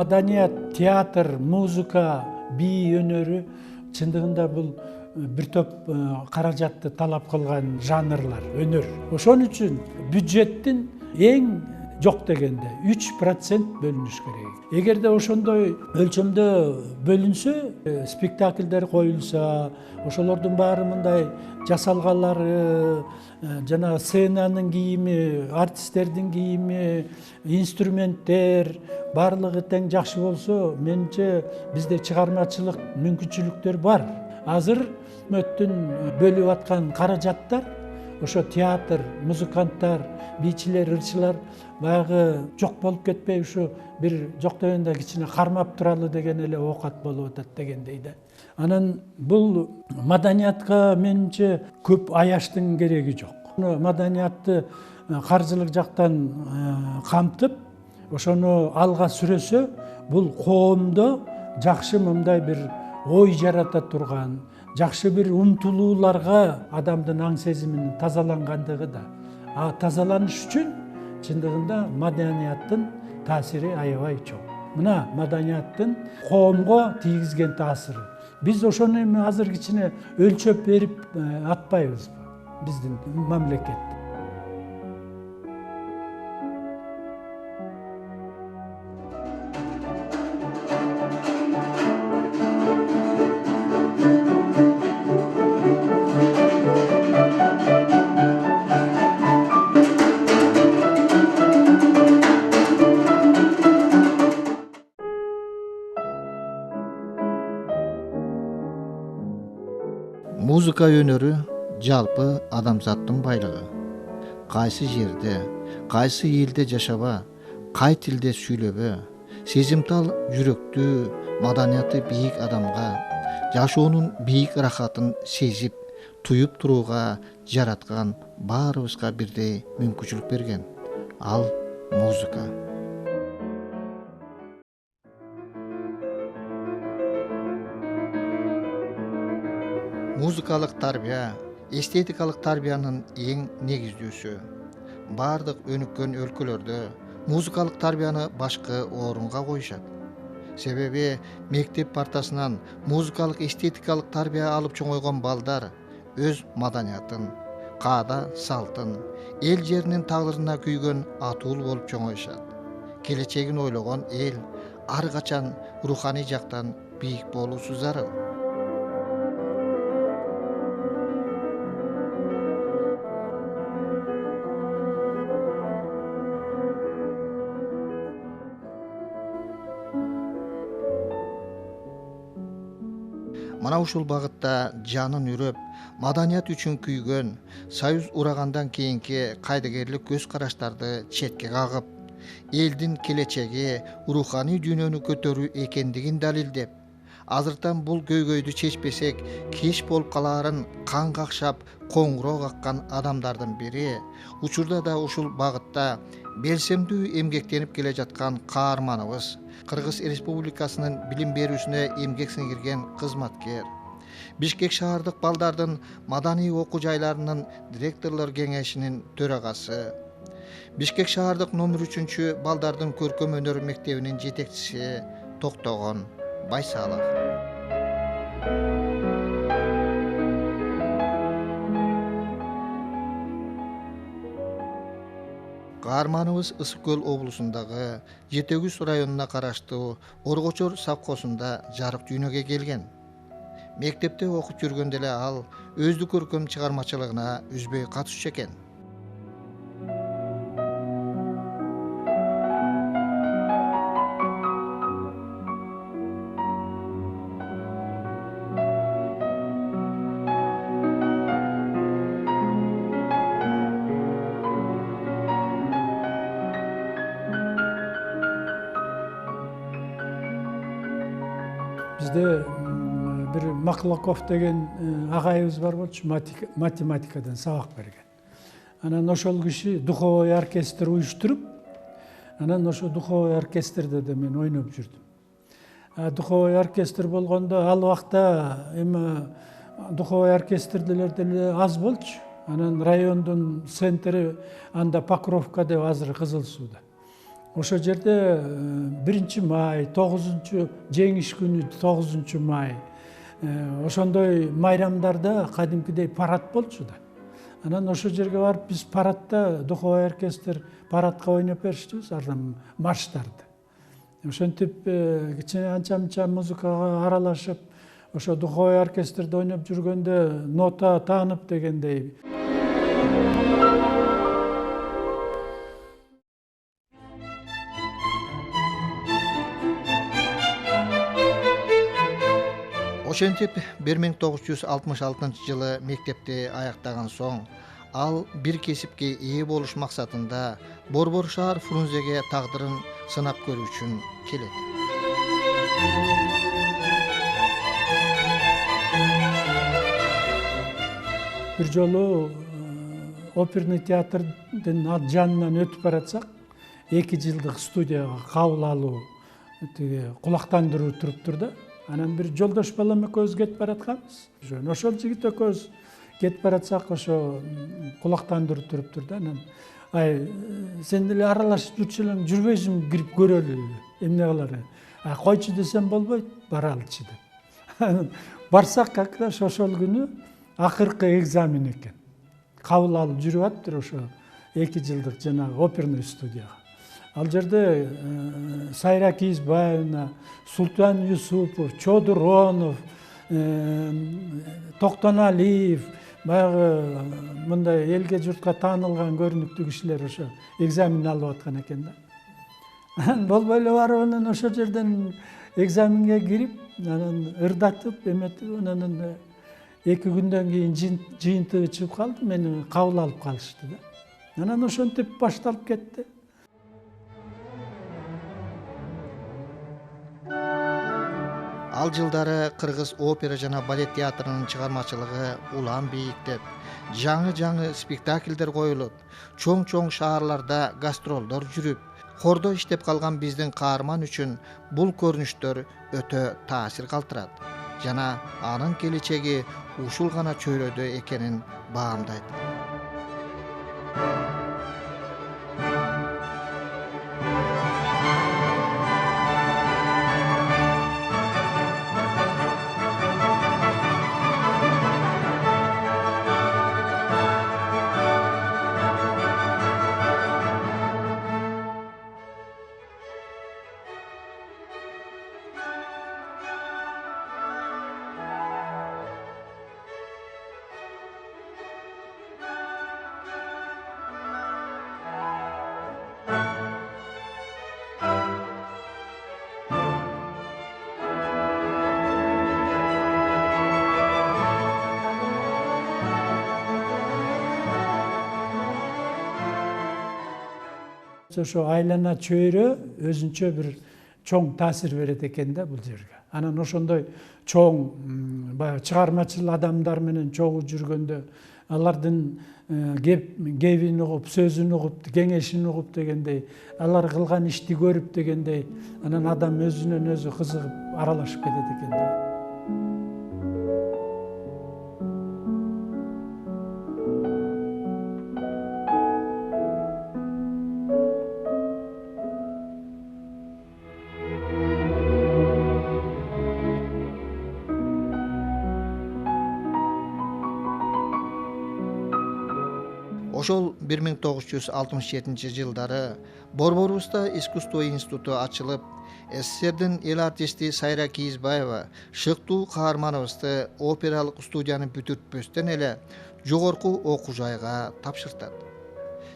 маданият, театр, музыка, бий өнөрү чындыгында бул бир топ каражатты талап кылган жанрлар, өнөр. Ошон үчүн бюджеттин эң жок дегенде 3% бөлүнүш керек. Эгерде ошондой өлчөмдө бөлүнсө, спектакльдер коюлса, ошолордун баары мындай жасалганлары, жана сценанын кийими, артисттердин кийими, инструменттер баардыгы тең жакшы болсо, менимче бизде чыгармачылык мүмкүнчүлүктөр бар. Азыр өкмөттүн бөлүп аткан каражаттар, ошо театр, музыканттар, бийчилер, ырчылар баягы жок болуп кетпей, ушу бир жок дегенде кичине кармап туралы деген эле оокат болуп атат дегендей да. Анан бул маданиятка менимче көп аяштын кереги жок. Маданиятты каржылык жактан камтып, ошону алга сүрөсө, бул коомдо жакшы мындай бир ой жарата турган, жакшы бир умтулууларга адамдын аң сезиминин тазалангандыгы да. Тазаланыш үчүн чындыгында маданияттын таасири аябай чоң. Мына маданияттын коомго тийгизген таасиры. Биз ошону эми азыр кичине өлчөп берип атпайбызбы биздин мамлекет? Музыка өнөрү жалпы адамзаттын байлыгы. Кайсы жерде, кайсы элде жашаба, кай тилде сүйлөбө, сезимтал жүрөктүү, маданияты бийик адамга жашоонун бийик рахатын сезип, туюп турууга жараткан баарыбызга бирдей мүмкүнчүлүк берген. Ал музыка. Музыкалык тарбия, эстетикалык тарбиянын эң негиздүүсү. Бардык өнүккөн өлкөлөрдө музыкалык тарбияны башкы орунга коюшат. Себеби мектеп партасынан музыкалык эстетикалык тарбия алып чоңойгон балдар өз маданиятын, каада салтын, эл жеринин тагдырына күйгөн атуул болуп чоңоюшат. Келечегин ойлогон эл ар качан руханий жактан бийик болуусу зарыл. Мана ушул багытта жанын үрөп, маданият үчүн күйгөн, союз урагандан кийинки кайдыгерлик көз караштарды четке кагып, элдин келечеги руханий дүйнөнү көтөрүү экендигин далилдеп, азыртан бул көйгөйдү чечпесек кеч болуп калаарын кан какшап, коңгуроо каккан адамдардын бири, учурда да ушул багытта белсемдүү эмгектенип келе жаткан каарманыбыз, Кыргыз Республикасынын билим берүүсүнө эмгек сиңирген кызматкер, Бишкек шаардык балдардын маданий окуу жайларынын директорлор кеңешинин төрагасы, Бишкек шаардык номер 3 балдардын көркөм өнөр мектебинин жетекчиси Токтогон Байсалов. Каарманыбыз Ысык Көл облусундагы Жетегүз районуна караштуу Оргочор совхозунда жарык дүйнөгө келген. Мектепте окуп жүргөндө эле ал өздүк көркөм чыгармачылыгына үзбөй катышчу экен. Бизде бир Маклаков деген агайыбыз бар болчу, математикадан сабак берген. Анан ошол киши духовой оркестр уюштуруп, анан ошо духовой оркестрде да мен ойноп жүрдүм. Духовой оркестр болгондо ал убакта эми духовой оркестрдер деле аз болчу. Анан райондун центри анда Покровка деп азыр Кызыл Сууда. Ошол жерде 1 май, 9 жеңиш күнү 9 май ошондой майрамдарда кадимкидей парад болчу да. Анан ошол жерге барып биз парадда духовой оркестр парадка ойноп бериштибиз, ардам марштарды. Ошентип кичине анча мынча музыкага аралашып, ошо духовой оркестрде ойноп жүргөндө нота таанып дегендей. Ошентип 1966 жылы мектепти аяктаган соң ал бир кесипке ээ болуш максатында Борбор шаар Фрунзеге тагдырын сынап көрүү үчүн келет. Бир жолу оперный театрдын жанынан өтүп баратсак, 2 жылдык студияга кабыл алуу кулактандыруу туруптур да. Анан бир жолдош балам экөөбүз кетип баратканбыз. Ошол жигит экөөбүз кетип баратсак, ошо кулактандыруу туруптур да. Анан сен деле аралашып жүрчү элең, жүрбөйсүңбү, кирип көрөлү, эмне кылар? Койчу десем болбойт, баралычы деп. Барсак, как раз ошол күнү акыркы экзамен экен. Кабыл алып жүрүп атыптыр ошо 2 жылдык жанагы оперный студияга. Ал жерде Сайра Кийизбаевна, Султан Юсупов, Чодуронов, Токтоналиев, баягы мындай элге журтка таанылган көрүнүктүү кишилер ошо экзамен алып аткан экен да. Болбой эле барып анан ошол жерден экзаменге кирип, анан ырдатып, эметип, анан 2 күндөн кийин жыйынтыгы чыгып калды, мени кабыл алып калышты да. Анан ошентип башталып кетти. Ал жылдары Кыргыз опера жана балет театрынын чыгармачылыгы улам бийиктеп, жаңы спектакльдер коюлуп, чоң шаарларда гастролдор жүрүп, хордо иштеп калган биздин каарман үчүн бул көрүнүштөр өтө таасир калтырат жана анын келечеги ушул гана чөйрөдө экенин баамдайт. Ошо айлана чөйрө өзүнчө бир чоң таасир берет экен да бул жерге. Анан ошондой чоң баягы чыгармачыл адамдар менен чогуу жүргөндө алардын кебин угуп, сөзүн угуп, кеңешин угуп дегендей, алар кылган ишти көрүп дегендей, анан адам өзүнөн өзү кызыгып аралашып кетет экен да. Ошол 1967 жылдары Борборубузда искусство институту ачылып, СССРдин эл артисти Сайра Кийизбаева шыктуу каарманыбызды опералык студияны бүтүртпөстөн эле жогорку окуу жайга тапшыртат.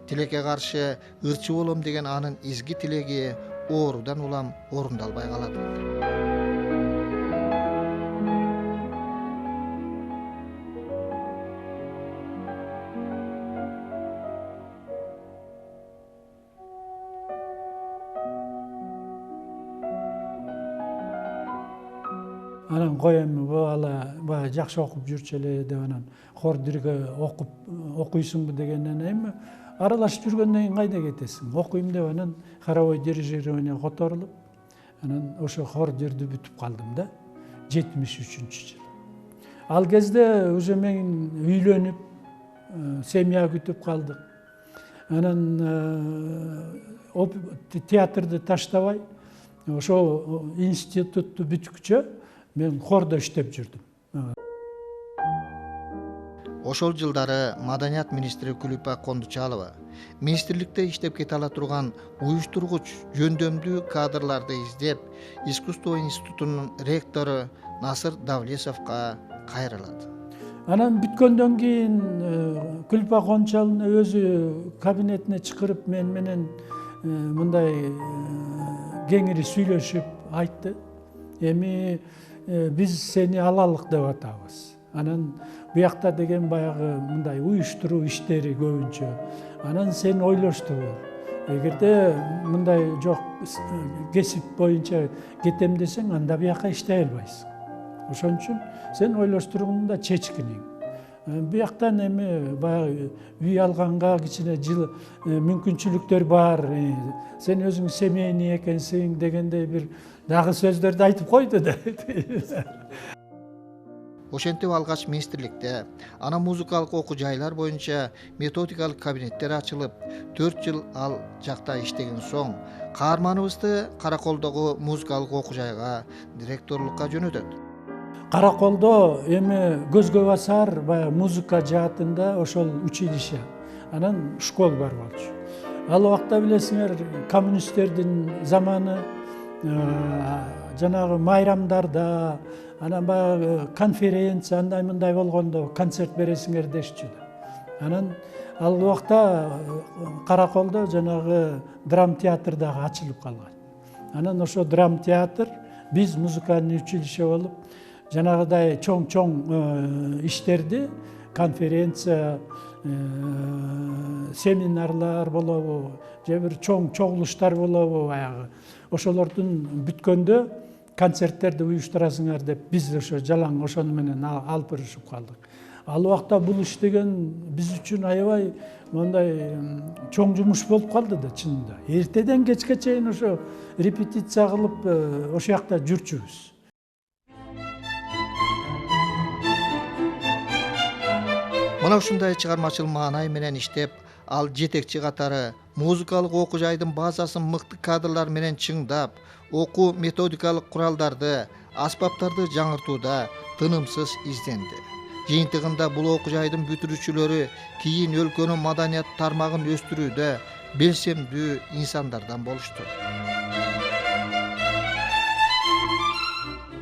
Тилекке каршы ырчы болом деген анын изги тилеги оорудан улам орундалбай калат. Анан коем, бала баягы жакшы окуп жүрчү эле деп анан хор дирге окуйсуңбу дегенден эми аралашып жүргөндөн кийин кайда кетесиң? Окуйм деп анан хоровой дирижирование которулуп, анан ошо хор дирди бүтүп калдым да, 73-жыл. Ал кезде уже мен үйлөнүп, семья күтүп калдык. анан театрды таштабай ошол институтту бүткүчө мен хордо иштеп жүрдүм. Ошол жылдары маданият министри Күлүпа Кондучалова министрликте иштеп кете ала турган уюштургуч жөндөмдүү кадрларды издеп, искусство институтунун ректору Насыр Давлесовго кайрылат. Анан бүткөндөн кийин Күлүпа Кондучаловна өзү кабинетине чакырып мен менен мындай кеңири сүйлөшүп айтты. Эми биз сени алалык деп атабыз. Анан буякта деген баягы мындай уюштуруу иштери көбүнчө. Анан сен ойлоштур. Эгерде мындай жок кесип боюнча кетем десең, анда буякка иштей албайсың. Ошон үчүн сен ойлоштуруңду да чечкиниң. Бияктан эми баягы үй алганга кичине жыл мүмкүнчүлүктөр бар. Сен өзүң семейный экенсиң дегендей бир дагы сөздөрдү айтып койду да. Ошентип алгач министрликте ана музыкалык окуу жайлар боюнча методикалык кабинеттер ачылып, 4 жыл ал жакта иштеген соң, каарманыбызды Караколдогу музыкалык окуу жайга директорлукка жөнөтөт. Караколдо эми көзгө басар баягы музыка жаатында ошол училище, анан школ бар болчу. Ал убакта билесиңер, коммунисттердин заманы, жанагы майрамдарда, анан баягы конференция андай мындай болгондо концерт бересиңер дешчү. Анан ал убакта Караколдо жанагы драм театр дагы ачылып калган. Анан ошо драм театр биз музыкальный училище болуп, жанагыдай чоң иштерди, конференция, семинарлар болобу, же бир чоң чогулуштар болобу, баягы ошолордун бүткөндө концерттерди уюштурасыңар деп биз ошо жалаң ошону менен алып барышып калдык. Ал убакта бул иш деген биз үчүн аябай мындай чоң жумуш болуп калды да чынында. Эртеден кечке чейин ошо репетиция кылып ошол жакта жүрчүбүз. Мына ушундай чыгармачыл маанай менен иштеп, ал жетекчи катары музыкалык окуу жайдын базасын мыкты кадрлар менен чыңдап, окуу методикалык куралдарды, аспаптарды жаңыртууда тынымсыз изденди. Жыйынтыгында бул окуу жайдын бүтүрүүчүлөрү кийин өлкөнүн маданият тармагын өстүрүүдө белсемдүү инсандардан болушту.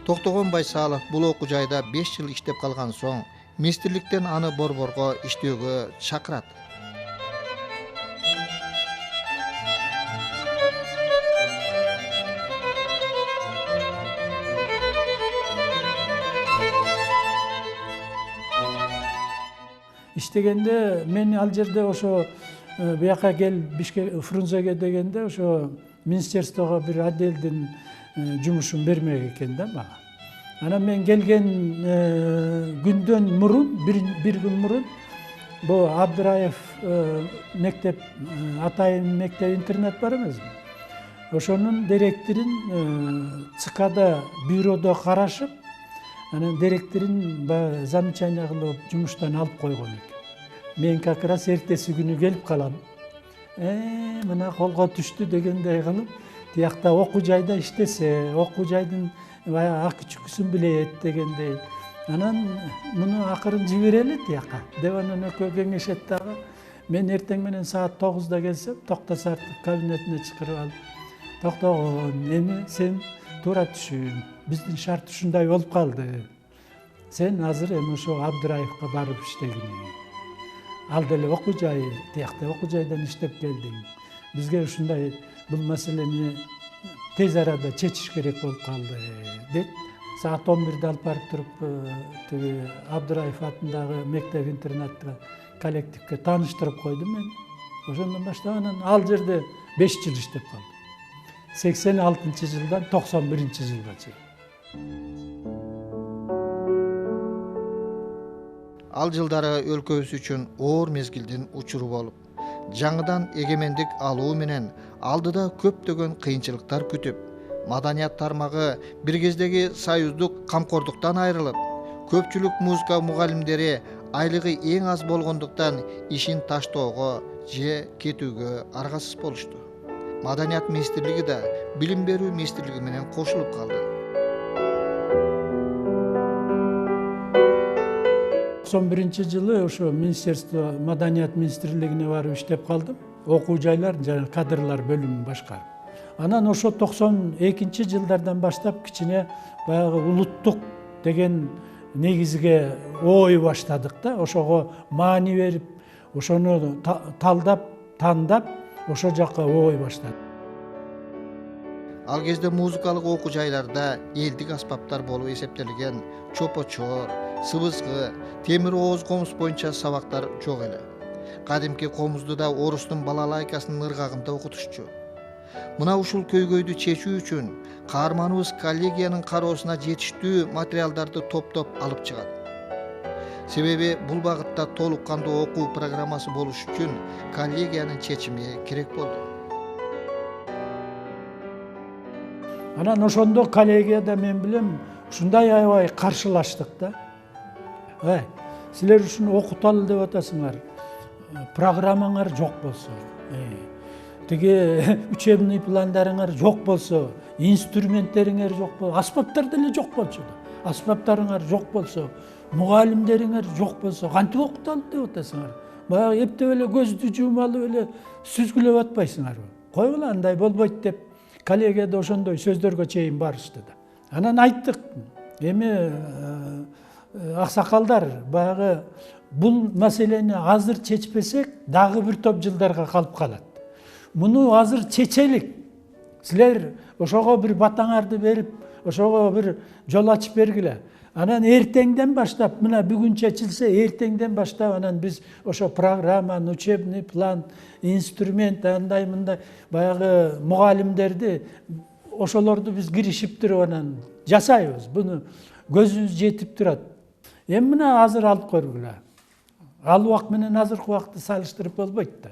Токтогон Байсалов бул окуу жайда 5 жыл иштеп калган соң, министрликтен аны борборго иштөөгө чакырат. Иштегенде мен ал жерде ошо буяка кел Фрунзеге дегенде ошо министерствого бир отделдин жумушун бермек экен да мага. Анан мен келген күндөн мурун, бир күн мурун, бу Абдыраев мектеп, атайын мектеп интернет бар эмеспи? Ошонун директорин ЦКда бюродо карашып, анан директорин замечание кылып жумуштан алып койгон экен. Мен как раз эртеси күнү келип калам. Мына колго түштү дегендей кылып, тиякта окуу жайда иштесе, окуу жайдын акы чүкүсүн билет дегендей. Анан муну акырын жиберели тияка деп анан экөө кеңешет дагы. Мен эртең менен саат 9-да келсем, Токтосартов кабинетине чакырып алып, токтогон, эми сен туура түшүн, биздин шарт ушундай болуп калды. Сен азыр эми ошо Абдыраевка барып иштегиң. Ал деле окуу жай, тиякта окуу жайдан иштеп келдиң. Бизге ушундай бул маселени тез арада чечиш керек болуп калды деп. Саат 11-де алып барып туруп, тиги Абдыраев атындагы мектеп интернатта коллективге тааныштырып койдум мен. Ошондон баштап анан ал жерде 5 жыл иштеп калдым. 86-жылдан 91-жылга чейин. Ал жылдары өлкөбүз үчүн оор мезгилдин учуру болуп, жаңыдан эгемендик алуу менен алдыда көптөгөн кыйынчылыктар күтүп, маданият тармагы бир кездеги союздук камкордуктан айрылып, көпчүлүк музыка мугалимдери айлыгы эң аз болгондуктан ишин таштоого же кетүүгө аргасыз болушту. Маданият министрлиги да билим берүү министрлиги менен кошулуп калды. 91-жылы ошо министерство маданият министрлигине барып иштеп калдым. Окуу жайлар жана кадрлар бөлүмүн башкарып. Анан ошо 92-жылдардан баштап кичине баягы улуттук деген негизге ой баштадык да. Ошого маани берип, ошону талдап, тандап, ошо жакка ой баштадык. Ал кезде музыкалык окуу жайларда элдик аспаптар болуп эсептелген чопочор, сыбызгы, темир ооз комуз боюнча сабактар жок эле. Кадимки комузду да орустун балалайкасынын ыргагында окутушчу. Мына ушул көйгөйдү чечүү үчүн каарманыбыз коллегиянын кароосуна жетиштүү материалдарды топтоп алып чыгат. Себеби бул багытта толук кандуу окуу программасы болуш үчүн коллегиянын чечими керек болду. Анан ошондо коллегияда мен билем ушундай аябай каршылаштык да. Силер ушуну окуталы деп атасыңар. Программаңар жок болсо, тиги учебный пландарыңар жок болсо, инструменттериңер жок болсо, аспаптар деле жок болчу да. Аспаптарыңар жок болсо, мугалимдериңер жок болсо, кантип окуталы деп атасыңар? Баягы эптеп эле көздү жумалып эле сүзгүлөп атпайсыңарбы? Койгула, андай болбойт деп коллегияда ошондой сөздөргө чейин барышты да. Анан айттык, эми аксакалдар баягы бул маселени азыр чечпесек, дагы бир топ жылдарга калып калат. Муну азыр чечелик. Силер ошого бир батаңарды берип, ошого бир жол ачып бергиле. Анан эртеңден баштап, мына бүгүн чечилсе, эртеңден баштап анан биз ошо программа, учебный план, инструмент, андай мындай баягы мугалимдерди, ошолорду биз киришип туруп анан жасайбыз. Буну көзүбүз жетип турат. Эми мына азыр алып көргүлө. Ал убак менен азыркы убакты салыштырып болбойт да.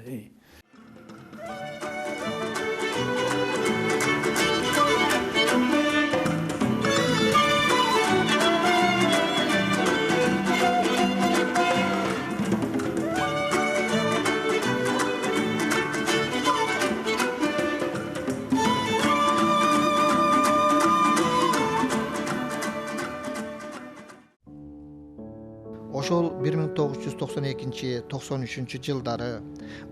Ошол 1992-93 жылдары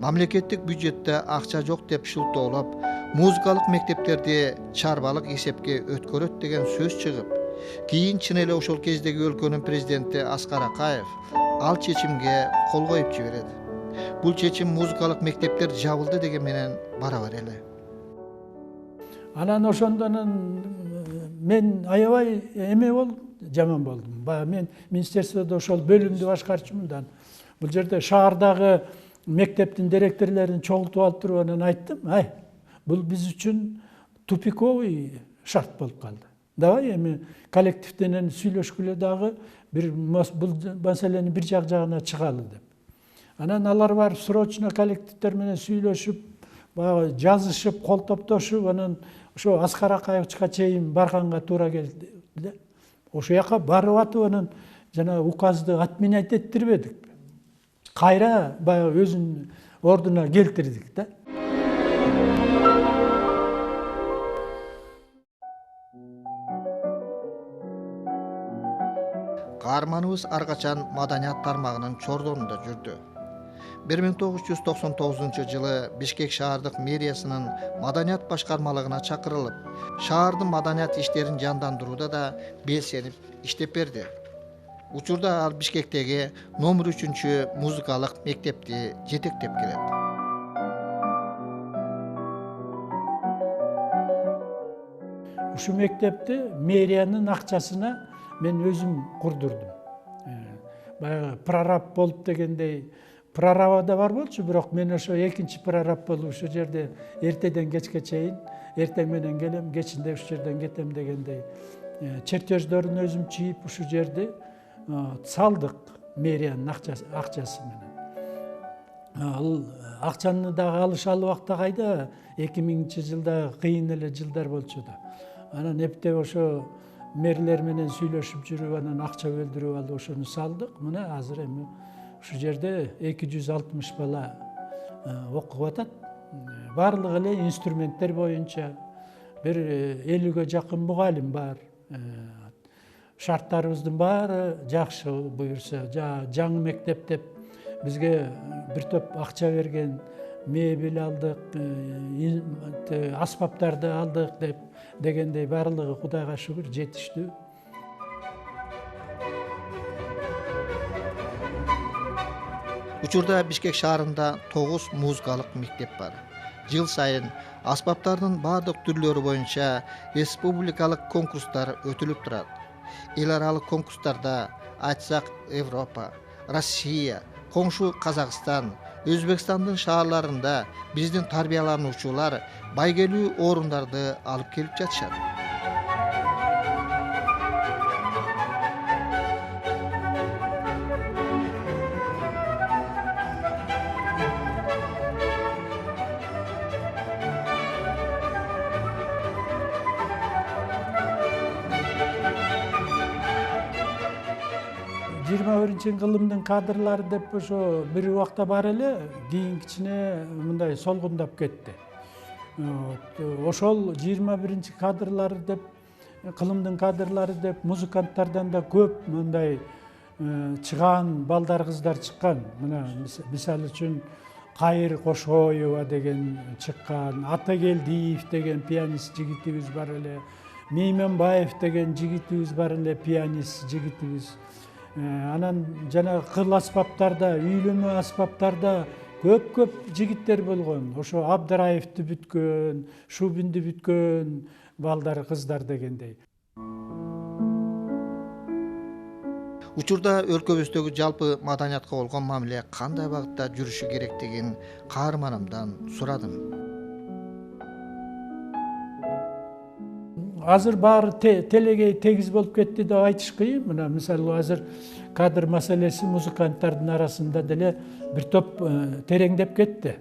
мамлекеттик бюджетте акча жок деп шылтоолоп, музыкалык мектептерди чарбалык эсепке өткөрөт деген сөз чыгып, кийин чын эле ошол кездеги өлкөнүн президенти Аскар Акаев ал чечимге кол коюп жиберет. Бул чечим музыкалык мектептер жабылды деген менен барабар эле. Анан ошондон мен аябай эме болдум, жаман болдум. Мен министерстводо ошол бөлүмдү башкарчумун да. Бул жерде шаардагы мектептин директорлорун чогултуп алып туруп анан айттым, бул биз үчүн тупиковый шарт болуп калды. Давай эми коллективден сүйлөшкүлө дагы бул маселени бир жагына чыгалы деп. Анан алар барып срочно коллективдер менен сүйлөшүп, баягы жазышып, кол топтошуп, анан ошо Аскар Акаевичке чейин барганга туура келди. Ошо жака барып атып анан жана указды отменять эттирбедик. Кайра баягы өзүнүн ордуна келтирдик да. Каарманыбыз ар качан маданият тармагынын чордонунда жүрдү. 1999 жылы Бишкек шаардык мэриясынын маданият башкармалыгына чакырылып, шаардын маданият иштерин жандандырууда да белсенип иштеп берди. Учурда ал Бишкектеги номер 3 музыкалык мектепти жетектеп келет. Ушу мектепти мэриянын акчасына мен өзүм курдурдум. Баягы прораб болуп дегендей, прорабы да бар болчу, бирок мен ошо экинчи прораб болуп ушул жерде эртеден кечке чейин, эртең менен келем, кечинде ушул жерден кетем дегендей чертеждөрүн өзүм чийип ушул жерди салдык мэриянын акчасы менен. Ал акчаны дагы алышалы убакта кайда 2000-жылда кыйын эле жылдар болчу да. Анан эптеп ошо мэрлер менен сүйлөшүп жүрүп, анан акча бөлдүрүп алып ошону салдык. Мына азыр эми ушул жерде 260 бала окуп атат. Барлыгы эле инструменттер боюнча бир 50ге жакын мугалим бар. Шарттарыбыздын баары жакшы буюрса, жаңы мектеп деп бизге бир топ акча берген, мебель алдык, аспаптарды алдык дегендей барлыгы Кудайга шүгүр жетиштүү. Учурда Бишкек шаарында 9 музыкалык мектеп бар. Жыл сайын аспаптардын бардык түрлөрү боюнча республикалык конкурстар өтүлүп турат. Эл аралык конкурстарда айтсак Европа, Россия, коңшу Казакстан, Өзбекстандын шаарларында биздин тарбиялануучулар байгелүү орундарды алып келип жатышат. Кылымдын кадрлары деп ошо бир убакта бар эле, кийин кичине мындай солгундап кетти. Ошол 21 кадрлары деп, кылымдын кадрлары деп музыканттардан да көп мындай чыгаан балдар кыздар чыккан. Мына мисалы үчүн Кайыр Кошоева деген чыккан, Атагелдиев деген пианист жигитибиз бар эле, Мейменбаев деген жигитибиз бар эле, пианист жигитибиз. Анан жана кыл аспаптарда, үйлөмө аспаптарда көп жигиттер болгон. Ошо Абдыраевди бүткөн, Шубинди бүткөн балдар, кыздар дегендей. Учурда өлкөбүздөгү жалпы маданиятка болгон мамиле кандай багытта жүрүшү керектигин каарманымдан сурадым. Азыр баары телегей тегиз болуп кетти деп айтыш кыйын. Мына мисалы азыр кадр маселеси музыканттардын арасында деле бир топ тереңдеп кетти.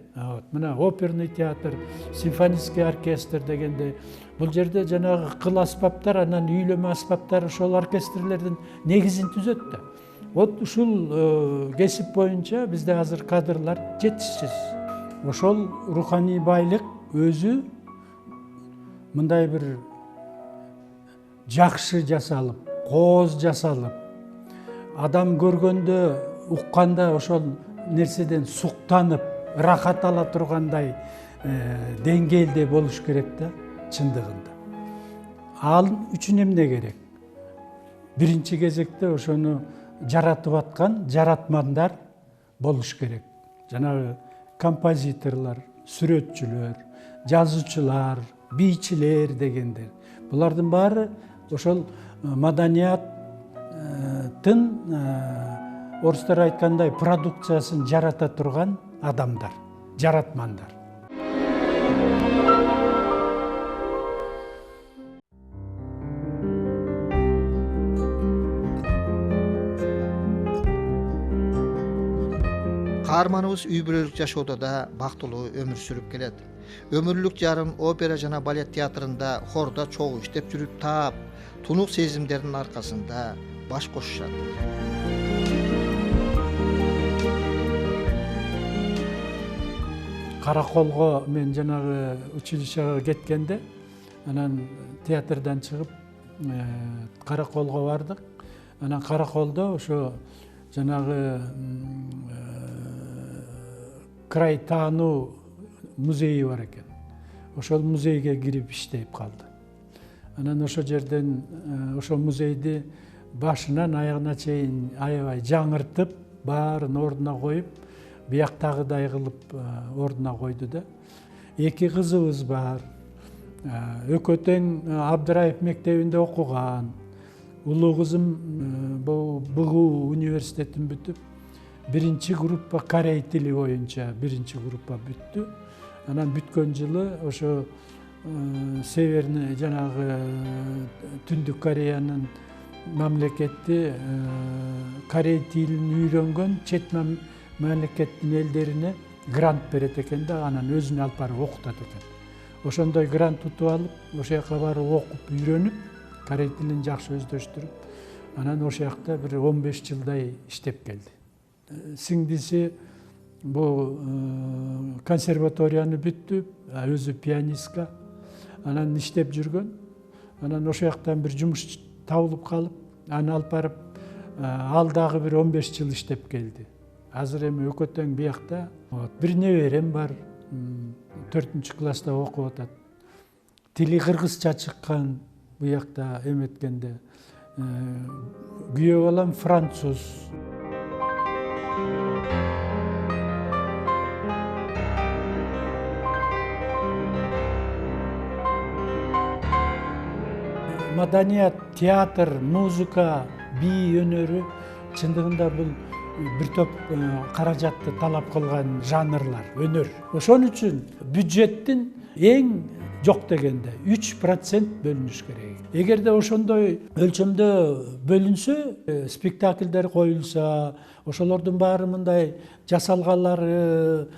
Мына оперный театр, симфонический оркестр дегенде бул жерде жанагы кыл аспаптар, анан үйлөмө аспаптар ошол оркестрлердин негизин түзөт да. Вот ушул кесип боюнча бизде азыр кадрлар жетишсиз. Ошол руханий байлык өзү мындай бир жакшы жасалып, кооз жасалып, адам көргөндө, укканда ошол нерседен суктанып, рахат ала тургандай деңгээлде болуш керек да, чындыгында. Ал үчүн эмне керек? Биринчи кезекте ошону жаратып аткан жаратмандар болуш керек. Жанагы композиторлор, сүрөтчүлөр, жазуучулар, бийчилер дегендер. Булардын баары ошол маданияттын орустар айткандай продукциясын жарата турган адамдар, жаратмандар. Каарманыбыз үй бүлөлүк жашоодо да бактылуу өмүр сүрүп келет. Өмүрлүк жарын опера жана балет театрында хордо чогуу иштеп жүрүп таап, тунук сезимдердин аркасында баш кошушат. Караколго мен жанагы училищеге кеткенде, анан театрдан чыгып Караколго бардык. Анан Караколдо ошо жанагы край таануу музейи бар экен. Ошол музейге кирип иштеп калды. Анан ошол жерден ошол музейди башынан аягына чейин аябай жаңыртып, баарын ордуна коюп, бияктагыдай кылып ордуна койду да. 2 кызыбыз бар. Экөө тең Абдыраев мектебинде окуган. Улуу кызым БГУ университетин бүтүп, 1 группа корей тили боюнча 1 группа бүттү. Анан бүткөн жылы ошо северный жанагы Түндүк Кореянын мамлекети корей тилин үйрөнгөн чет мамлекеттин элдерине грант берет экен да, анан өзүнө алып барып окутат экен. Ошондой грант утуп алып, ошол жака барып окуп, үйрөнүп, корей тилин жакшы өздөштүрүп, анан ошол жакта бир 15 жылдай иштеп келди. Сиңдиси бул консерваторияны бүттү, өзү пианистка, анан иштеп жүргөн. Анан ошол жактан бир жумуш табылып калып, аны алып барып, ал дагы бир 15 жыл иштеп келди. Азыр эми өкөтөң биякта. Бир неберем бар, 4-класста окуп атат. Тили кыргызча чыккан буякта эметкенде. Күйөө балам француз. Маданият, театр, музыка, бий өнөрү чындыгында бул бир топ каражатты талап кылган жанрлар, өнөр. Ошон үчүн бюджеттин эң жок дегенде 3% бөлүнүш керек. Эгерде ошондой өлчөмдө бөлүнсө, спектакльдер коюлса, ошолордун баары мындай жасалганлары,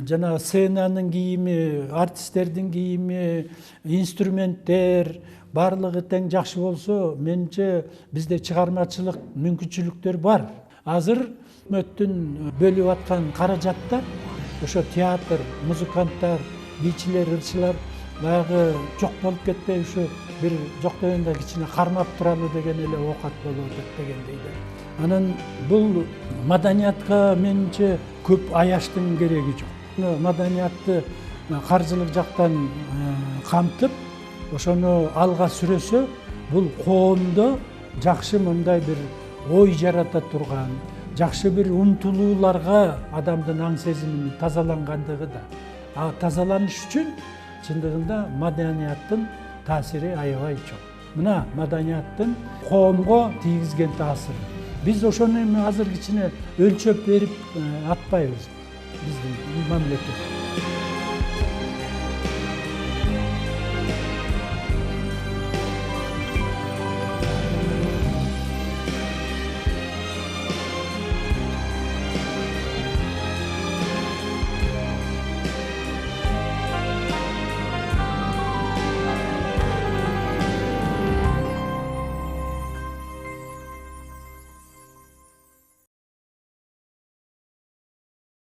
жана сценанын кийими, артисттердин кийими, инструменттер барлыгы тең жакшы болсо, менимче бизде чыгармачылык мүмкүнчүлүктөр бар. Азыр өкмөттүн бөлүп аткан каражаттар, ошо театр, музыканттар, бийчилер, ырчылар баягы жок болуп кетпей, ушу бир жок дегенде кичине кармап туралы деген эле оокат болуп атат дегендей да. Анан бул маданиятка менимче көп аяштын кереги жок. Маданиятты каржылык жактан камтып, ошону алга сүрөсө, бул коомдо жакшы мындай бир ой жарата турган, жакшы бир умтулууларга адамдын аң сезиминин тазалангандыгы да. Тазаланыш үчүн чындыгында маданияттын таасири аябай чоң. Мына маданияттын коомго тийгизген таасиры. Биз ошону эми азыр кичине өлчөп берип атпайбыз биздин мамлекет.